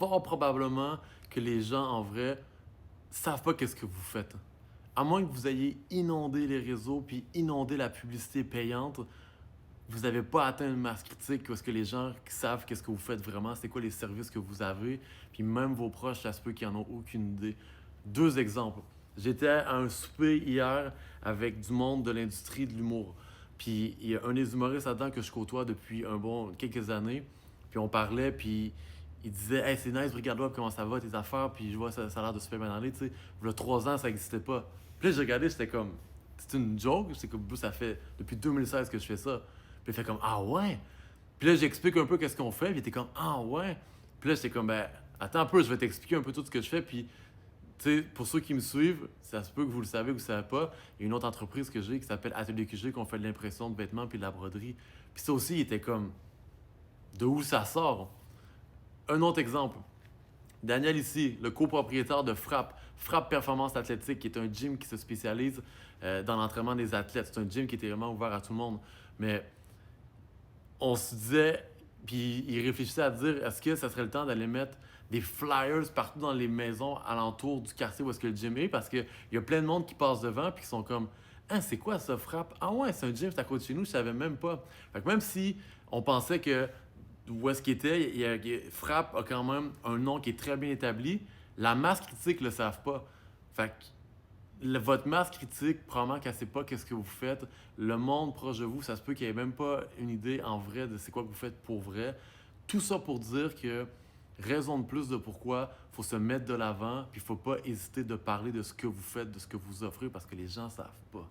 fort probablement que les gens, en vrai, savent pas qu'est-ce que vous faites. À moins que vous ayez inondé les réseaux puis inondé la publicité payante, vous n'avez pas atteint une masse critique parce que les gens qui savent qu'est-ce que vous faites vraiment, c'est quoi les services que vous avez, puis même vos proches, ça se peut qu'ils en ont aucune idée. Deux exemples. J'étais à un souper hier avec du monde de l'industrie de l'humour. Puis il y a un des humoristes là-dedans que je côtoie depuis quelques années. Puis on parlait, puis il disait Hey, c'est nice, regarde-moi comment ça va, tes affaires. Puis je vois, ça a l'air de super bien aller. Tu sais, il y a 3 ans, ça n'existait pas. Puis là, j'ai regardé, j'étais comme C'est une joke. C'est comme ça fait depuis 2016 que je fais ça. Puis il fait comme Ah ouais. Puis là, j'explique un peu qu'est-ce qu'on fait. Puis il était comme Ah ouais. Puis là, j'étais comme Ben, attends un peu, je vais t'expliquer un peu tout ce que je fais. Puis tu sais, pour ceux qui me suivent, ça se peut que vous le savez ou que vous ne savez pas. Il y a une autre entreprise que j'ai qui s'appelle Atelier QG, qu'on fait de l'impression de vêtements puis de la broderie. Puis ça aussi, il était comme de où ça sort. Un autre exemple. Daniel ici, le copropriétaire de Frappe, Frappe Performance Athlétique, qui est un gym qui se spécialise dans l'entraînement des athlètes. C'est un gym qui était vraiment ouvert à tout le monde. Mais on se disait, puis il réfléchissait à dire, est-ce que ça serait le temps d'aller mettre des flyers partout dans les maisons alentour du quartier où est-ce que le gym est? Parce qu'il y a plein de monde qui passe devant puis qui sont comme, ah, c'est quoi ça, Frappe? Ah ouais, c'est un gym, c'est à côté de chez nous, je savais même pas. Fait que même si on pensait que où est-ce qu'il était, Frappe a quand même un nom qui est très bien établi, la masse critique ne le savent pas. Fait que votre masse critique, probablement qu'elle ne sait pas qu'est-ce que vous faites. Le monde proche de vous, ça se peut qu'il n'y ait même pas une idée en vrai de c'est quoi que vous faites pour vrai. Tout ça pour dire que raison de plus de pourquoi il faut se mettre de l'avant, puis il ne faut pas hésiter de parler de ce que vous faites, de ce que vous offrez, parce que les gens ne savent pas.